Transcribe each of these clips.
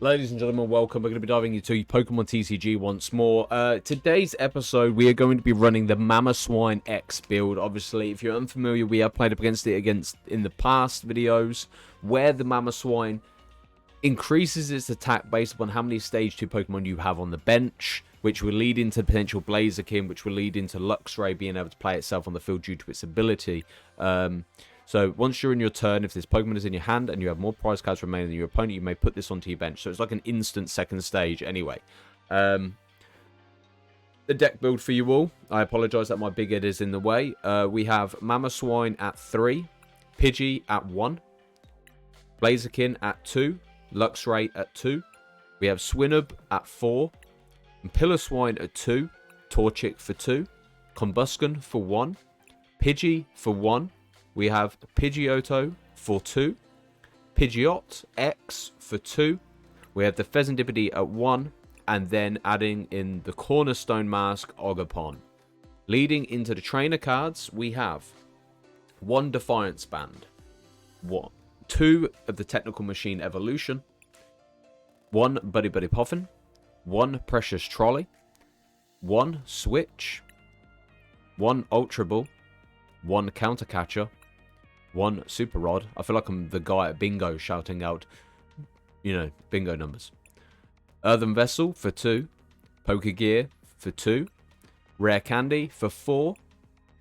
Ladies and gentlemen, welcome. We're going to be diving into Pokemon TCG once more. Today's episode, we are going to be running the MAMOSWINE X build. Obviously, if you're unfamiliar, we have played up against it in the past videos, where the MAMOSWINE increases its attack based upon how many Stage 2 Pokemon you have on the bench, which will lead into potential Blaziken, which will lead into Luxray being able to play itself on the field due to its ability. So once you're in your turn, if this Pokemon is in your hand and you have more prize cards remaining than your opponent, you may put this onto your bench. So it's like an instant second stage anyway. The deck build for you all. I apologise that my big head is in the way. We have MAMOSWINE at 3, Pidgey at 1, Blaziken at 2, Luxray at 2. We have Swinub at 4, Piloswine at 2, Torchic for 2, Combusken for 1, Pidgey for 1. We have Pidgeotto for 2, Pidgeot X for 2. We have the Pheasantipede at 1, and then adding in the Cornerstone Mask Ogapon. Leading into the trainer cards, we have 1 Defiance Band, 2 of the Technical Machine Evolution, 1 Buddy Buddy Puffin, 1 Precious Trolley, 1 Switch, 1 Ultra Ball, 1 Counter Catcher, 1 Super Rod. I feel like I'm the guy at bingo shouting out, bingo numbers. Earthen Vessel for 2, Pokegear for 2, Rare Candy for 4,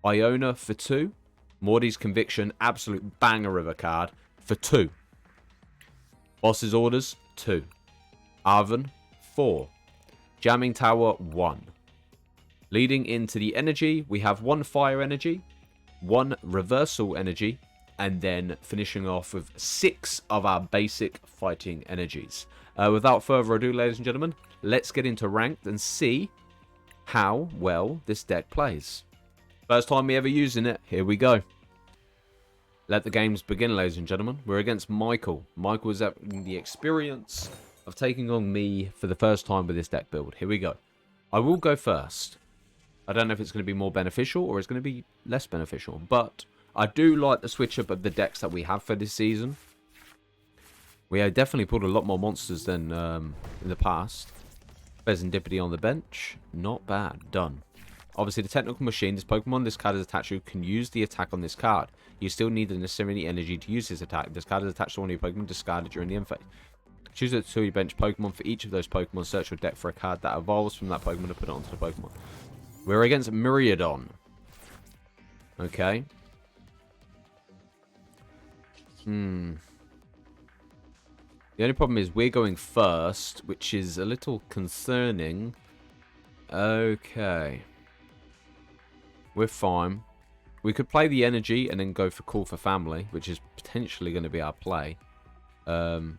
Iona for 2, Morty's Conviction, absolute banger of a card, for 2. Boss's Orders, 2. Arven, 4. Jamming Tower, 1. Leading into the energy, we have 1 Fire Energy, 1 Reversal Energy, and then finishing off with 6 of our basic fighting energies. Without further ado, ladies and gentlemen, let's get into ranked and see how well this deck plays. First time me ever using it, here we go. Let the games begin, ladies and gentlemen. We're against Michael. Michael is having the experience of taking on me for the first time with this deck build. Here we go. I will go first. I don't know if it's going to be more beneficial or it's going to be less beneficial, but I do like the switch up of the decks that we have for this season. We have definitely pulled a lot more monsters than in the past. Pheasantipede on the bench. Not bad. Done. Obviously, the Technical Machine, this Pokemon this card is attached to, can use the attack on this card. You still need the necessary energy to use this attack. If this card is attached to one of your Pokemon, discard it during the end phase. Choose it to your bench Pokemon. For each of those Pokemon, search your deck for a card that evolves from that Pokemon to put it onto the Pokemon. We're against Miraidon. Okay. The only problem is we're going first, which is a little concerning. Okay. We're fine. We could play the energy and then go for Call for Family, which is potentially going to be our play. That's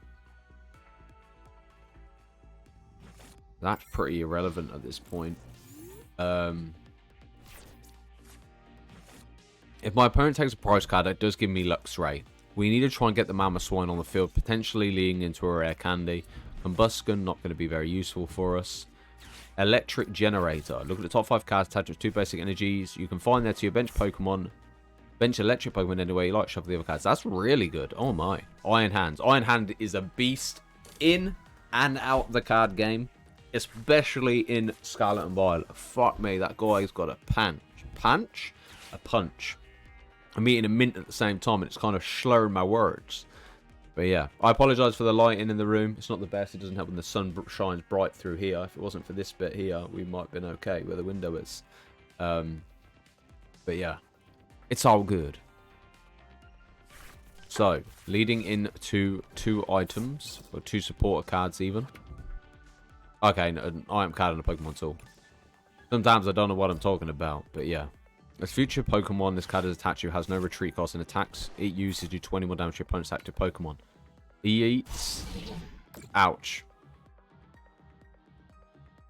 pretty irrelevant at this point. If my opponent takes a prize card, that does give me Luxray. We need to try and get the MAMOSWINE on the field, potentially leading into a Rare Candy. Combusken, not going to be very useful for us. Electric Generator. Look at the top 5 cards attached with 2 basic energies. You can find there to your bench Pokemon. Bench electric Pokemon anyway you like. Shuffle the other cards. That's really good. Oh my. Iron Hands. Iron Hand is a beast in and out the card game. Especially in Scarlet and Violet. Fuck me, that guy's got a punch. Punch? A punch. I'm eating a mint at the same time and it's kind of slurring my words. But yeah, I apologise for the lighting in the room. It's not the best. It doesn't help when the sun shines bright through here. If it wasn't for this bit here, we might have been okay where the window is. But yeah, it's all good. So, leading into 2 items, or 2 supporter cards even. Okay, an item card and a Pokemon tool. Sometimes I don't know what I'm talking about, but yeah. As future Pokemon, this card is attached to has no retreat cost and attacks it uses to do 20 more damage to your opponent's active Pokemon. He eats. Ouch.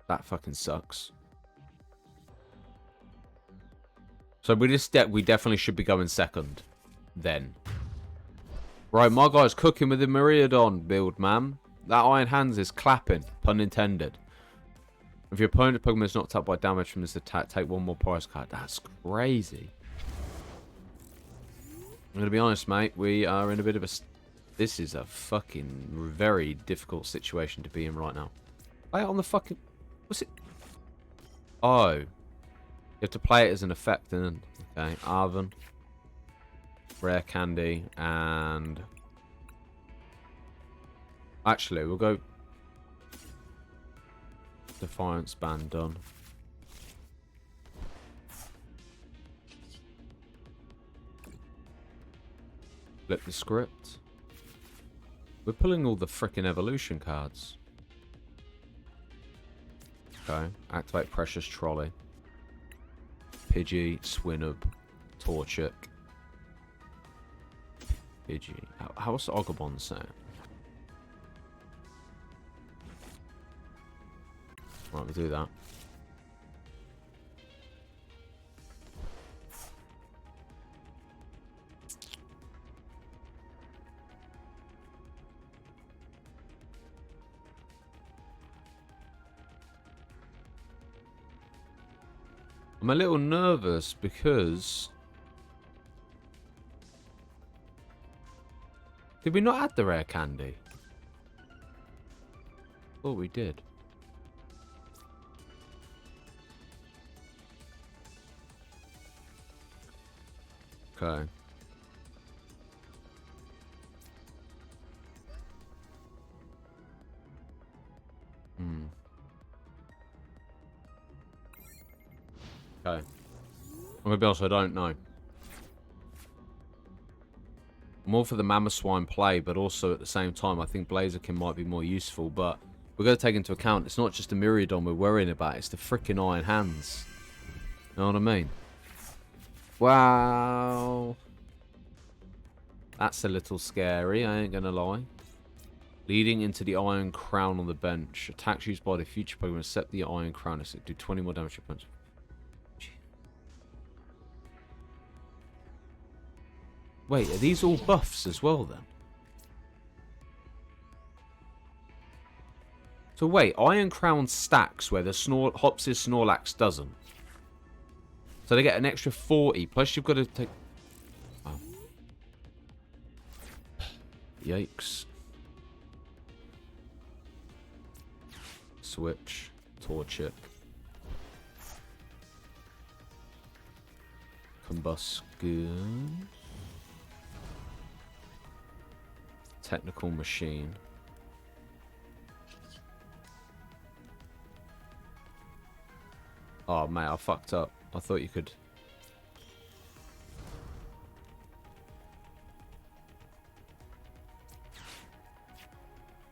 That fucking sucks. So with this deck, we definitely should be going second. Then. Right, my guy's cooking with the Miraidon build, man. That Iron Hands is clapping. Pun intended. If your opponent's Pokemon is knocked out by damage from this attack, take 1 more prize card. That's crazy. I'm going to be honest, mate. We are in a bit of a This is a fucking very difficult situation to be in right now. Play it on the fucking... What's it? Oh. You have to play it as an effect, and okay, Arven. Rare Candy, and... Actually, we'll go... Defiance Band done. Flip the script. We're pulling all the frickin' evolution cards. Okay. Activate Precious Trolley. Pidgey, Swinub, Torchic. Pidgey. How's Ogabon saying? Right, we do that. I'm a little nervous because... Did we not add the rare candy? Oh, we did. Okay. Okay. I'm gonna be honest, I don't know. More for the Mamoswine play, but also at the same time, I think Blaziken might be more useful. But we're gonna take into account it's not just the Myriadon we're worrying about; it's the freaking Iron Hands. You know what I mean? Wow. That's a little scary, I ain't gonna lie. Leading into the Iron Crown on the bench. Attacks used by the future Pokemon except the Iron Crown. Do 20 more damage to punch. Wait, are these all buffs as well then? So wait, Iron Crown stacks where the Hopsis Snorlax doesn't. So they get an extra 40, plus you've got to take... Oh. Yikes. Switch. Torchic. Combustion. Technical Machine. Oh, mate, I fucked up. I thought you could...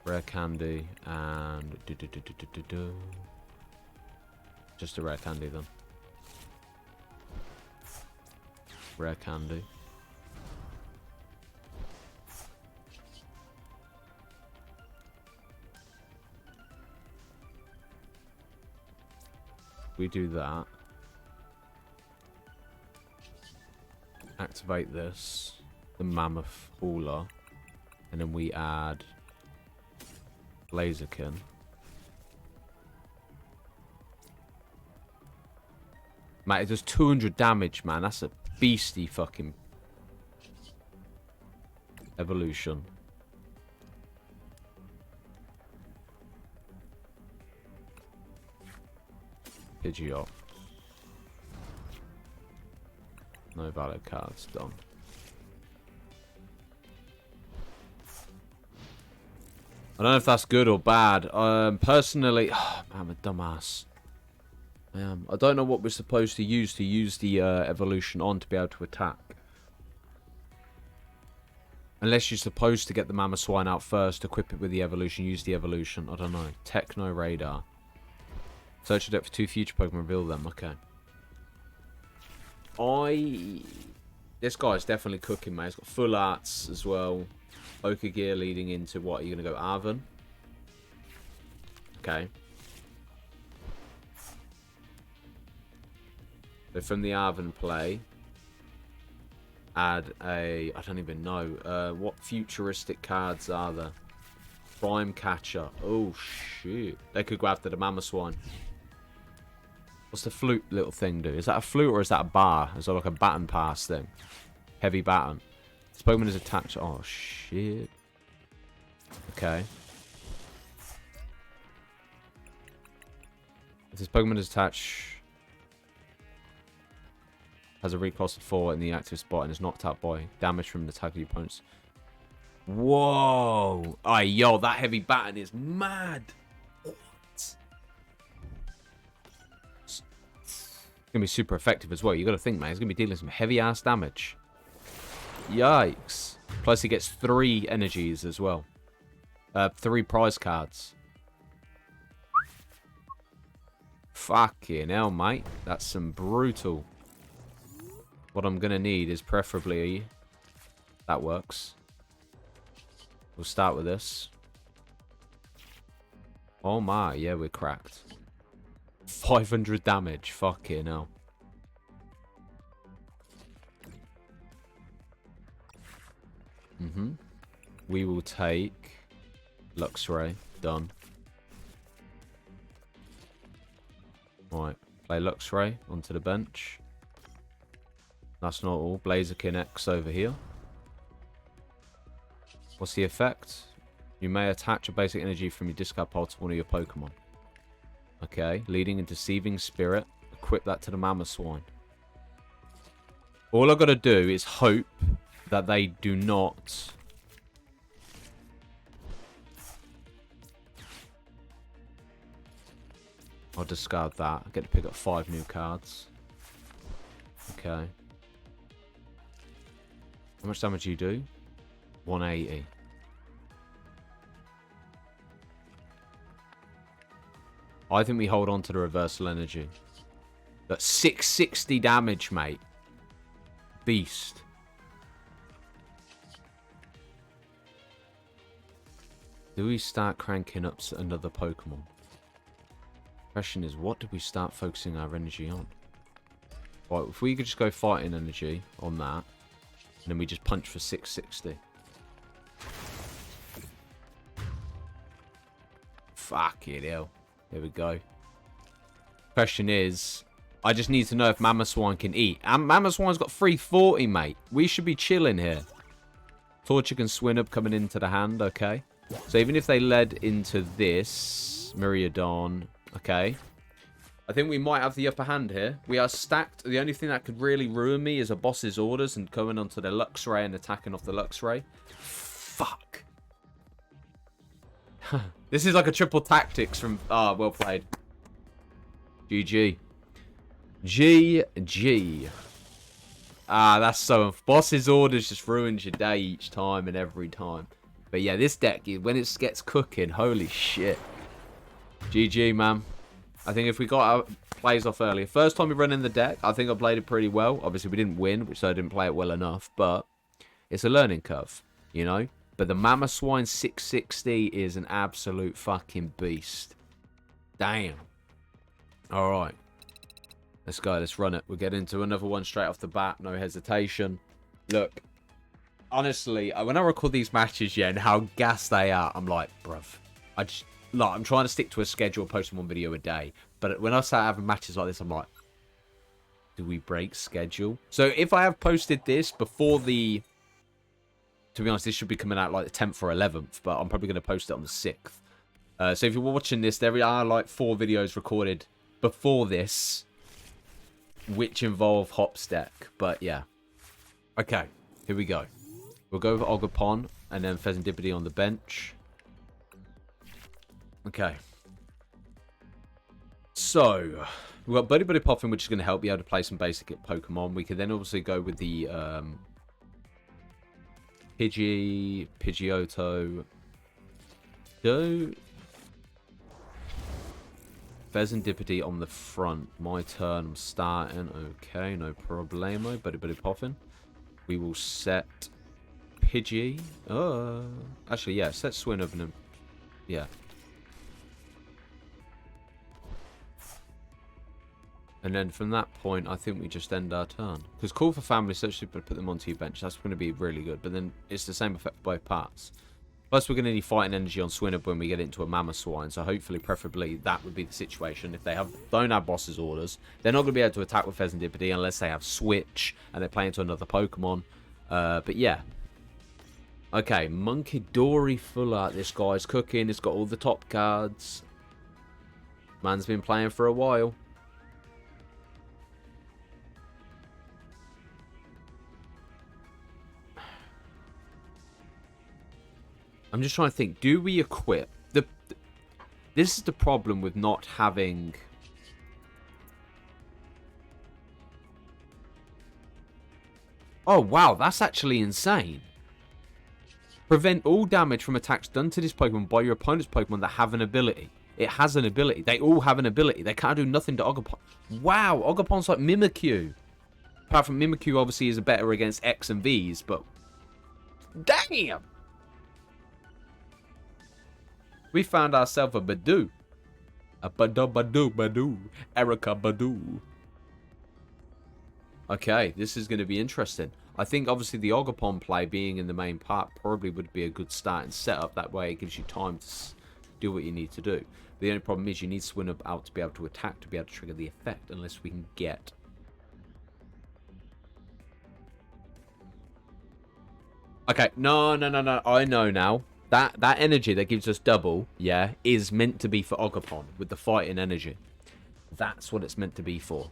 Rare Candy and... Just a Rare Candy then. Rare Candy. We do that. Activate this. The Mammoth Baller. And then we add... Blaziken. Mate, it does 200 damage, man. That's a beastie fucking... evolution. Pidgeot. No valid cards, done. I don't know if that's good or bad. Personally, oh, man, I'm a dumbass. I am. I don't know what we're supposed to use the evolution on to be able to attack. Unless you're supposed to get the Mamoswine out first, equip it with the evolution, use the evolution. I don't know. Techno Radar. Search the deck for 2 future Pokemon, reveal them. Okay. This guy's definitely cooking, mate. He's got full arts as well. Poker Gear leading into what? Are you going to go Arven? Okay. So from the Arven play, add a... I don't even know. What futuristic cards are there? Prime Catcher. Oh, shit. They could go after the Mamoswine. What's the flute little thing do? Is that a flute or is that a bar? Is that like a baton pass thing? Heavy baton. This Pokemon is attached. Oh, shit. Okay. If this Pokemon is attached, has a recost of 4 in the active spot and is knocked out by damage from an attack of the opponent's. Whoa! Aye, yo, that heavy baton is mad. What? It's gonna be super effective as well. You gotta think, man. It's gonna be dealing some heavy ass damage. Yikes! Plus, he gets 3 energies as well. 3 prize cards. Fucking hell, mate. That's some brutal. What I'm going to need is preferably... That works. We'll start with this. Oh my, yeah, we're cracked. 500 damage. Fucking hell. We will take... Luxray. Done. Right. Play Luxray onto the bench. That's not all. Blaziken X over here. What's the effect? You may attach a basic energy from your discard pile to one of your Pokemon. Okay. Leading and Deceiving Spirit. Equip that to the Mamoswine. All I've got to do is hope that they do not... I'll discard that. I get to pick up 5 new cards. Okay. How much damage do you do? 180. I think we hold on to the reversal energy. That's 660 damage, mate. Beast. Do we start cranking up another Pokemon? Question is, what do we start focusing our energy on? Right, if we could just go fighting energy on that, and then we just punch for 660. Fucking hell. There we go. Question is, I just need to know if Mamoswine can eat. And Mamoswine's got 340, mate. We should be chilling here. Torchic and Swinub coming into the hand, okay. So even if they led into this, Miriodon, okay. I think we might have the upper hand here. We are stacked. The only thing that could really ruin me is a boss's orders and going onto the Luxray and attacking off the Luxray. Fuck. This is like a triple tactics from... Ah, well played. GG. GG. Ah, that's so... Boss's orders just ruins your day each time and every time. But yeah, this deck, when it gets cooking, holy shit. GG, man. I think if we got our plays off earlier. First time we run in the deck, I think I played it pretty well. Obviously, we didn't win, so I didn't play it well enough. But it's a learning curve, you know? But the Mamoswine 660 is an absolute fucking beast. Damn. Alright. Let's go. Let's run it. We'll get into another one straight off the bat. No hesitation. Look. Honestly, when I record these matches, yeah, and how gassed they are, I'm like, bruv. I'm trying to stick to a schedule, posting 1 video a day. But when I start having matches like this, I'm like, do we break schedule? So if I have posted this before the... To be honest, this should be coming out like the 10th or 11th, but I'm probably going to post it on the 6th. So if you're watching this, there are like 4 videos recorded before this, which involve Hop's deck. But yeah. Okay, here we go. We'll go over Ogerpon and then Pheasantipede on the bench. Okay. So, we've got Buddy Buddy Poffin, which is going to help you able to play some basic Pokemon. We can then obviously go with the Pidgeotto. Pheasantipede on the front. My turn. I'm starting. Okay, no problemo. Buddy Buddy Poffin. We will set Pidgey. Actually, yeah, set Swinub and then... Yeah. And then from that point, I think we just end our turn. Because Call for Family, essentially put them onto your bench. That's going to be really good. But then it's the same effect for both parts. Plus, we're going to need fighting energy on Swinub when we get into a Mamoswine. So hopefully, preferably, that would be the situation. If they don't have boss's orders, they're not going to be able to attack with Pheasantipede unless they have Switch and they play into another Pokemon. But yeah. Okay, Monkey Dory full art. This guy's cooking. He's got all the top cards. Man's been playing for a while. I'm just trying to think. Do we equip this is the problem with not having. Oh wow, that's actually insane. Prevent all damage from attacks done to this Pokemon by your opponent's Pokemon that have an ability. It has an ability. They all have an ability. They can't do nothing to Ogerpon. Wow, Ogerpon's like Mimikyu. Apart from Mimikyu obviously is better against X and Vs, but damn! We found ourselves a Badoo. A Badoo. Erica Badoo. Okay, this is going to be interesting. I think obviously the Ogerpon play being in the main part probably would be a good start and setup. That way it gives you time to do what you need to do. The only problem is you need Swinub out to be able to attack to be able to trigger the effect, unless we can get. Okay, no. I know now. That energy that gives us double, yeah, is meant to be for Ogerpon with the fighting energy. That's what it's meant to be for.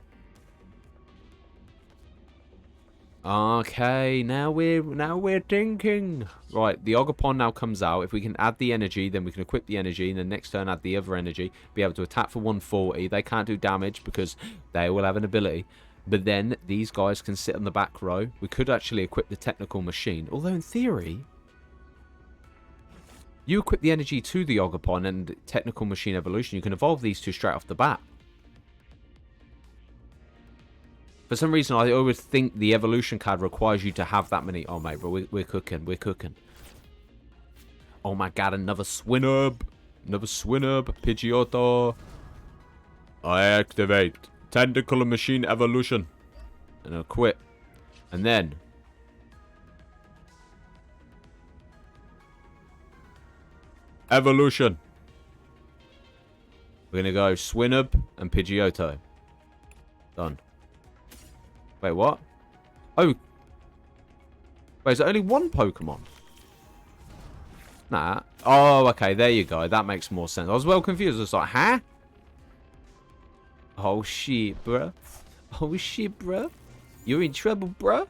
Okay, now we're thinking. Right, the Ogerpon now comes out. If we can add the energy, then we can equip the energy, and then next turn add the other energy. Be able to attack for 140. They can't do damage because they will have an ability. But then these guys can sit on the back row. We could actually equip the technical machine. Although in theory, you equip the energy to the Ogerpon and technical machine evolution. You can evolve these two straight off the bat. For some reason, I always think the evolution card requires you to have that many. Oh, mate, bro, we're cooking. We're cooking. Oh, my God, another Swinub. Another Swinub. Pidgeotto. I activate Tentacle Machine Evolution. And equip. And then. Evolution. We're going to go Swinub and Pidgeotto. Done. Wait, what? Oh. Wait, is it only one Pokemon? Nah. Oh, okay, there you go. That makes more sense. I was well confused. I was like, huh? Oh, shit, bruh. Oh, shit, bruh. You're in trouble, bruh.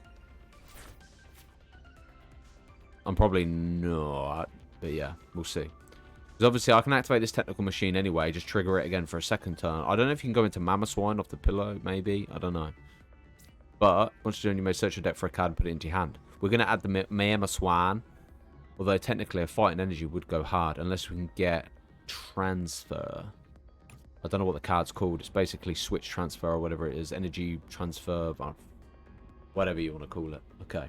I'm probably not. But yeah, we'll see. Because obviously I can activate this technical machine anyway. Just trigger it again for a second turn. I don't know if you can go into MAMOSWINE off the pillow, maybe. I don't know. But once you're doing, you may search your deck for a card and put it into your hand. We're going to add the MAMOSWINE. Although technically a fighting energy would go hard unless we can get transfer. I don't know what the card's called. It's basically switch transfer or whatever it is. Energy transfer. Whatever you want to call it. Okay.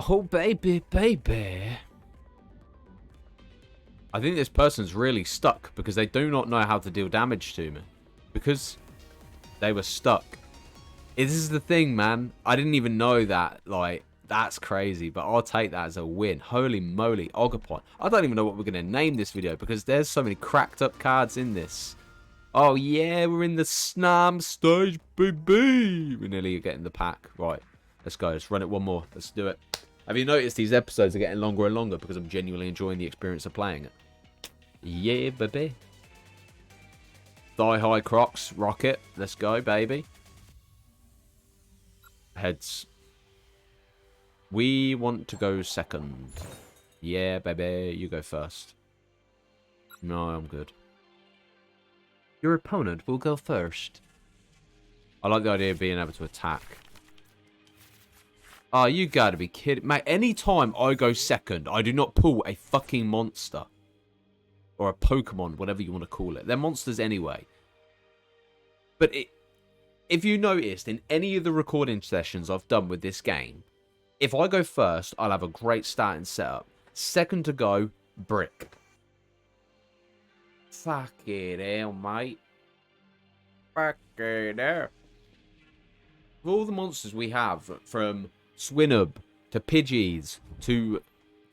Oh, baby, baby. I think this person's really stuck because they do not know how to deal damage to me. Because they were stuck. This is the thing, man. I didn't even know that. Like, that's crazy. But I'll take that as a win. Holy moly, Ogerpon. I don't even know what we're going to name this video because there's so many cracked up cards in this. Oh, yeah, we're in the Snam stage, baby. We're nearly getting the pack. Right, let's go. Let's run it one more. Let's do it. Have you noticed these episodes are getting longer and longer because I'm genuinely enjoying the experience of playing it? Yeah, baby. Thigh high Crocs. Rocket. Let's go, baby. Heads. We want to go second. Yeah, baby. You go first. No, I'm good. Your opponent will go first. I like the idea of being able to attack. Oh, you gotta be kidding. Mate, anytime I go second, I do not pull a fucking monster. Or a Pokemon, whatever you want to call it. They're monsters anyway. But if you noticed, in any of the recording sessions I've done with this game, if I go first, I'll have a great starting setup. Second to go, brick. Fucking hell, mate. Fucking hell. Of all the monsters we have, from Swinub to Pidgeys to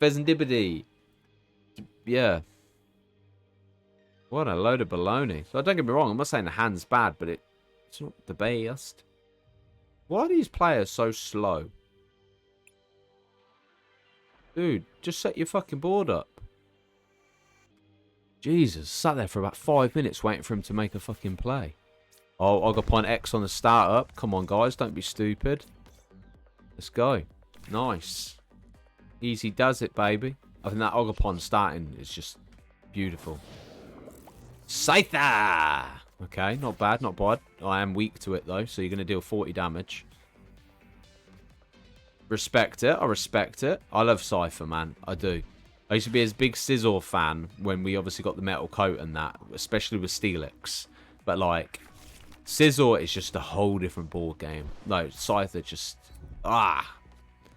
Pheasantibity, yeah. What a load of baloney. So don't get me wrong, I'm not saying the hand's bad, but it's not the best. Why are these players so slow? Dude, just set your fucking board up. Jesus, sat there for about 5 minutes waiting for him to make a fucking play. Oh, Ogapon X on the startup. Come on, guys, don't be stupid. Let's go. Nice. Easy does it, baby. I think that Ogapon starting is just beautiful. Scyther! Okay, not bad, not bad. I am weak to it, though, so you're going to deal 40 damage. Respect it. I respect it. I love Cypher, man. I do. I used to be a big Scizor fan when we obviously got the metal coat and that, especially with Steelix. But, like, Scizor is just a whole different board game. No, Scyther just... Ah!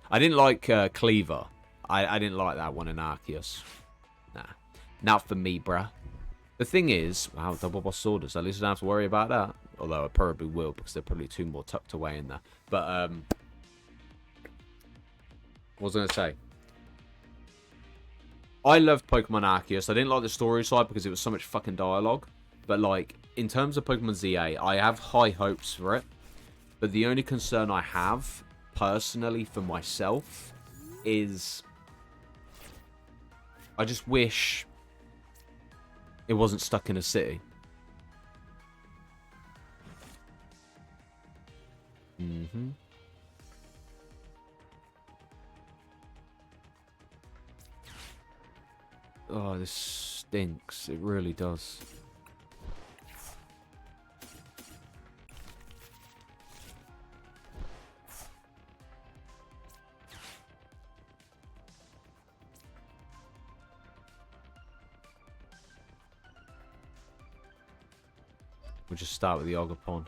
I didn't like Cleaver. I didn't like that one in Arceus. Nah. Not for me, bruh. The thing is... Wow, double boss orders. At least I don't have to worry about that. Although I probably will, because there are probably 2 more tucked away in there. But, what was I going to say? I loved Pokemon Arceus. I didn't like the story side because it was so much fucking dialogue. But, like, in terms of Pokemon ZA, I have high hopes for it. But the only concern I have, personally, for myself, is... I just wish it wasn't stuck in a city. Mm-hmm. Oh, this stinks. It really does. We'll just start with the Ogapon.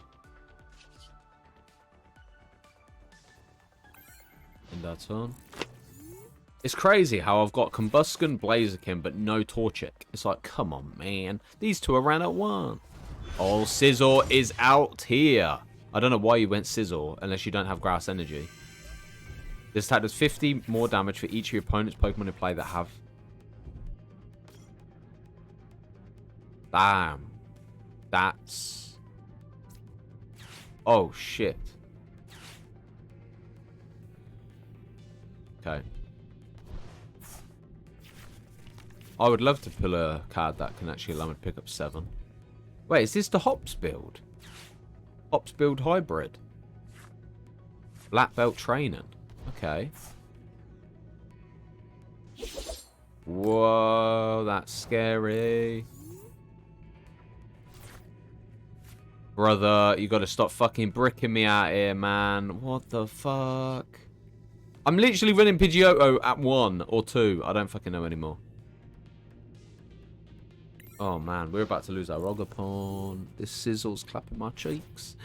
End our turn. It's crazy how I've got Combusken, Blaziken, but no Torchic. It's like, come on, man. These two are ran at one. Oh, Scizor is out here. I don't know why you went Scizor, unless you don't have Grass Energy. This attack does 50 more damage for each of your opponent's Pokemon in play that have... Damn. That's... Oh, shit. Okay. I would love to pull a card that can actually allow me to pick up 7. Wait, is this the Hops build? Hops build hybrid. Black belt training. Okay. Whoa, that's scary. Brother, you gotta stop fucking bricking me out here, man. What the fuck? I'm literally running Pidgeotto at 1 or 2. I don't fucking know anymore. Oh, man. We're about to lose our Ogapon. This sizzle's clapping my cheeks.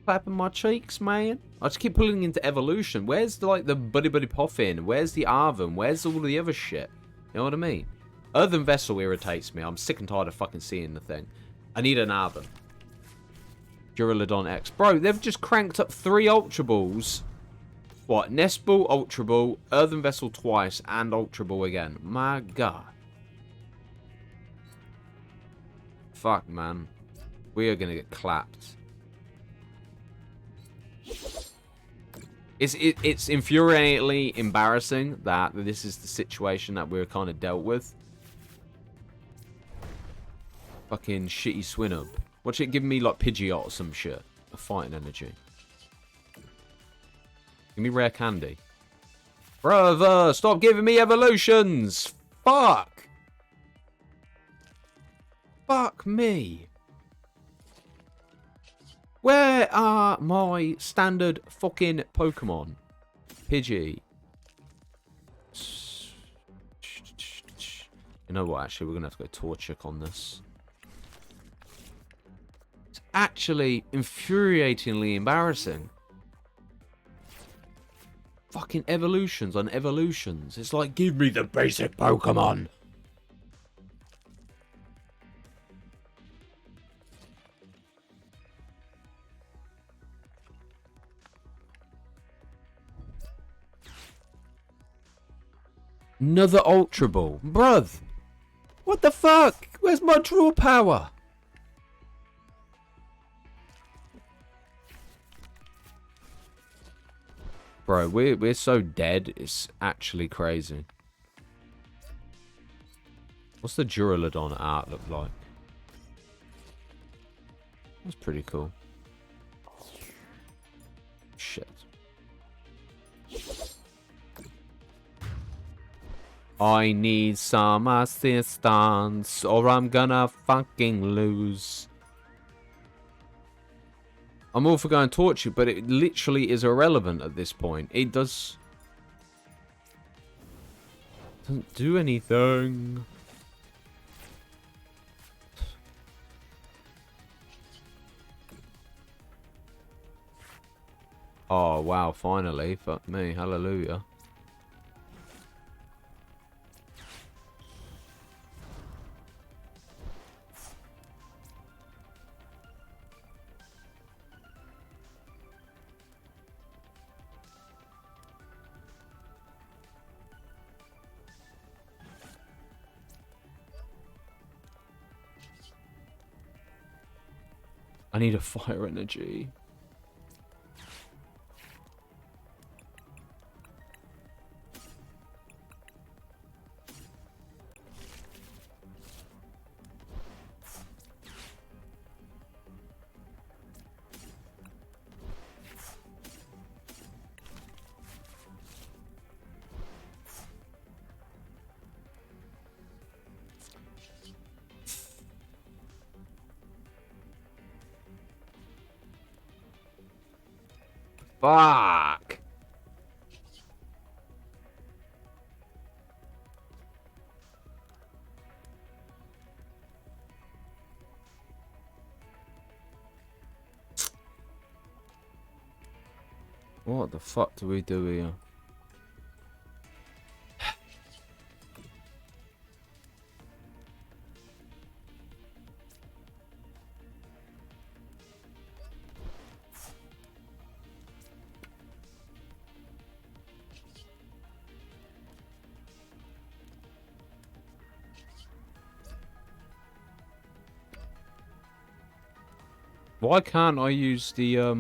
Clapping my cheeks, man. I just keep pulling into evolution. Where's, like, the Buddy Buddy Poffin? Where's the Arven? Where's all the other shit? You know what I mean? Earthen Vessel irritates me. I'm sick and tired of fucking seeing the thing. I need an Arven. Duraludon X. Bro, they've just cranked up 3 Ultra Balls. What? Nest Ball, Ultra Ball, Earthen Vessel twice, and Ultra Ball again. My God. Fuck, man. We are going to get clapped. It's infuriatingly embarrassing that this is the situation that we're kind of dealt with. Fucking shitty Swinub. Watch it give me, like, Pidgeot or some shit. A fighting energy. Give me rare candy. Brother, stop giving me evolutions! Fuck! Fuck me. Where are my standard fucking Pokemon? Pidgey. You know what, actually, we're going to have to go Torchic on this. It's actually infuriatingly embarrassing. Fucking evolutions on evolutions. It's like, give me the basic Pokemon. Another Ultra Ball. Bruv. What the fuck? Where's my draw power? Bro, we're so dead. It's actually crazy. What's the Duraludon art look like? That's pretty cool. Shit. I need some assistance or I'm gonna fucking lose. I'm all for going torture, but it literally is irrelevant at this point. It doesn't do anything. Oh, wow, finally. Fuck me. Hallelujah. I need a fire energy. Fuck! What the fuck do we do here? Why can't I use the I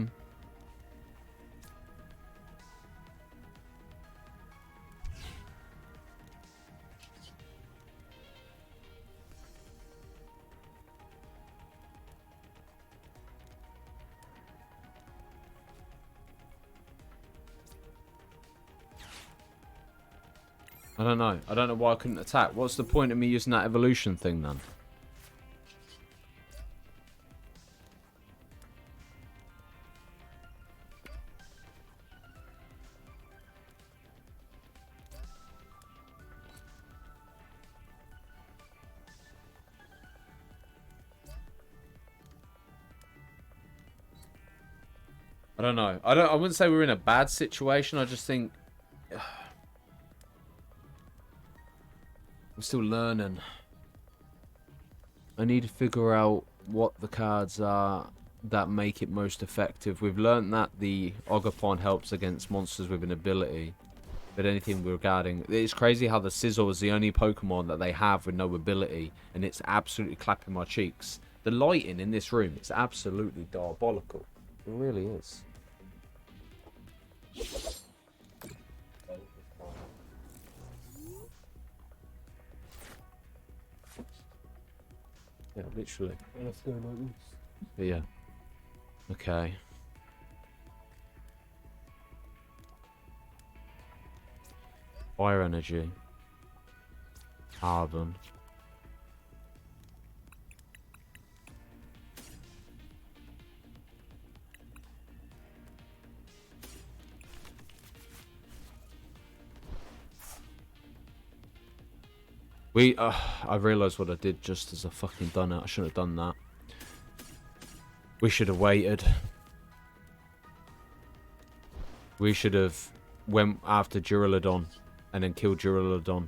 don't know. I don't know why I couldn't attack. What's the point of me using that evolution thing then? I don't know. I wouldn't say we're in a bad situation. I just think I'm still learning. I need to figure out what the cards are that make it most effective. We've learned that the Ogerpon helps against monsters with an ability. But anything regarding... It's crazy how the Scizor is the only Pokemon that they have with no ability. And it's absolutely clapping my cheeks. The lighting in this room is absolutely diabolical. It really is. Yeah, literally. Let's go like this. But yeah. Okay. Fire energy. Carbon. I realised what I did just as I fucking done it. I shouldn't have done that. We should have waited. We should have went after Duraludon and then killed Duraludon.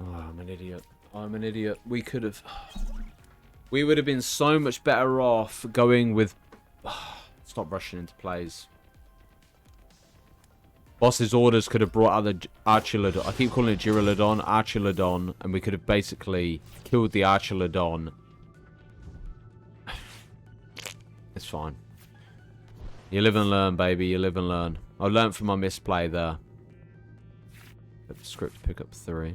Oh, I'm an idiot. I'm an idiot. We could have... We would have been so much better off going with... Stop rushing into plays. Boss's orders could have brought out the Archulodon. I keep calling it Duraludon, Archulodon, and we could have basically killed the Archulodon It's fine. You live and learn, baby. You live and learn. I learned from my misplay there. Script pick up 3.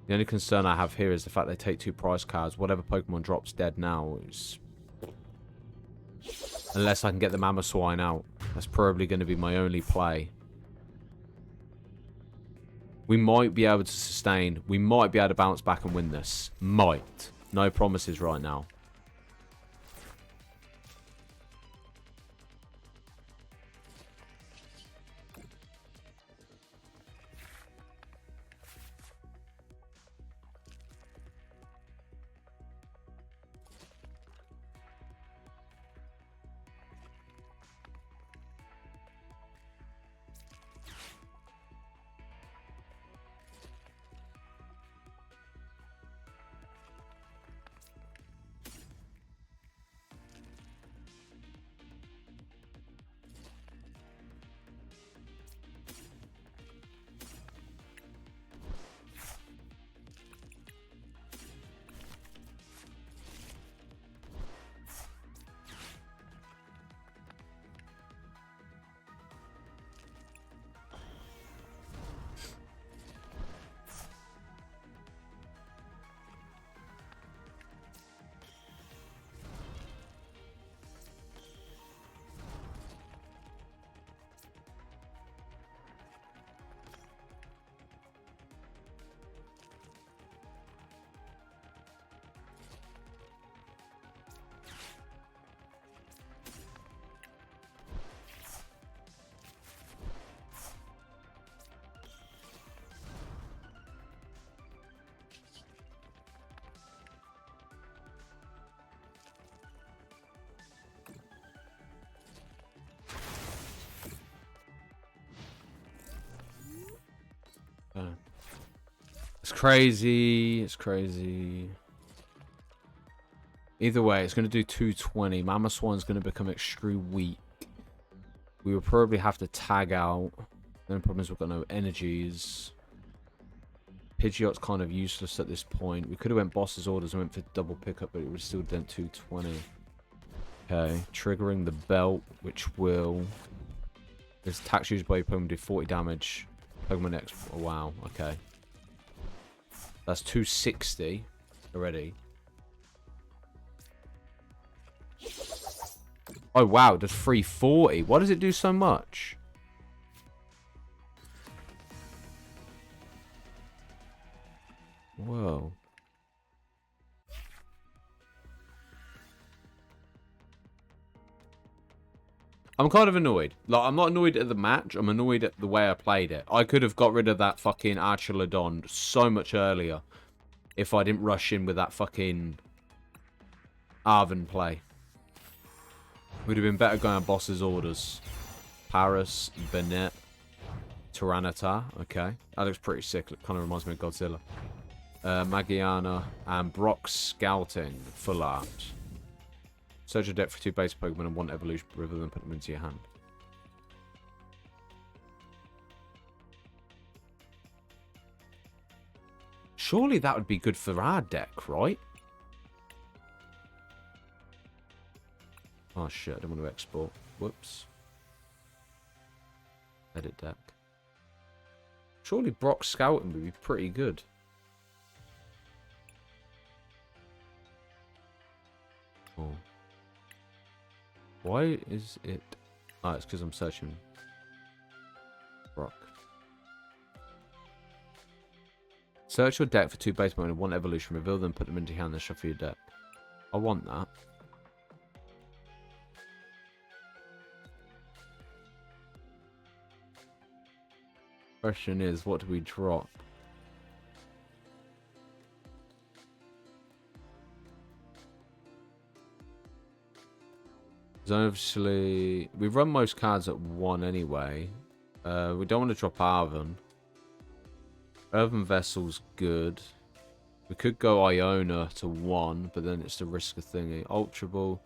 The only concern I have here is the fact they take 2 prize cards. Whatever Pokemon drops dead now is... Unless I can get the MAMOSWINE out. That's probably going to be my only play. We might be able to sustain. We might be able to bounce back and win this. Might. No promises right now. It's crazy. It's crazy. Either way, it's going to do 220. MAMOSWINE's going to become extremely weak. We will probably have to tag out. The only problem is we've got no energies. Pidgeot's kind of useless at this point. We could have went boss's orders and went for double pickup, but it would still done 220. Okay, triggering the belt, which will... This attacks used by your Pokemon do 40 damage. Pokemon X. Oh, wow, okay. That's 260 already. Oh, wow, it does 340. Why does it do so much? Whoa. I'm kind of annoyed. Like, I'm not annoyed at the match. I'm annoyed at the way I played it. I could have got rid of that fucking Archelodon so much earlier if I didn't rush in with that fucking Arven play. Would have been better going on boss's orders. Paris, Bennett, Tyranitar. Okay. That looks pretty sick. It kind of reminds me of Godzilla. Magiana and Brock Scouting. Full art. Search your deck for 2 base Pokemon and 1 evolution rather than put them into your hand. Surely that would be good for our deck, right? Oh shit, I don't want to export. Whoops. Edit deck. Surely Brock Scouting would be pretty good. Oh. Why is it... Ah, it's because I'm searching Brock. Search your deck for 2 base Pokemon and 1 evolution. Reveal them, put them into your hand, and shuffle your deck. I want that. Question is, what do we drop? So obviously, we run most cards at 1 anyway. We don't want to drop Arven. Earthen Vessel's good. We could go Iona to 1, but then it's the risk of thingy. Ultra Ball.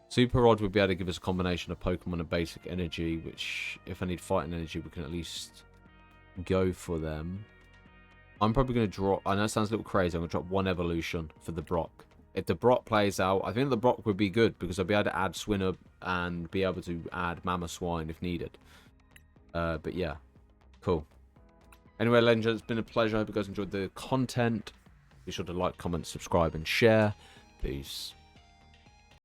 Super Rod would be able to give us a combination of Pokemon and basic energy, which, if I need fighting energy, we can at least go for them. I'm probably going to drop... I know it sounds a little crazy. I'm going to drop 1 evolution for the Brock. if the Brock plays out, I think the Brock would be good because I'll be able to add Swinner and be able to add MAMOSWINE if needed. But yeah, cool. Anyway, Legends, it's been a pleasure. I hope you guys enjoyed the content. Be sure to like, comment, subscribe, and share. Peace.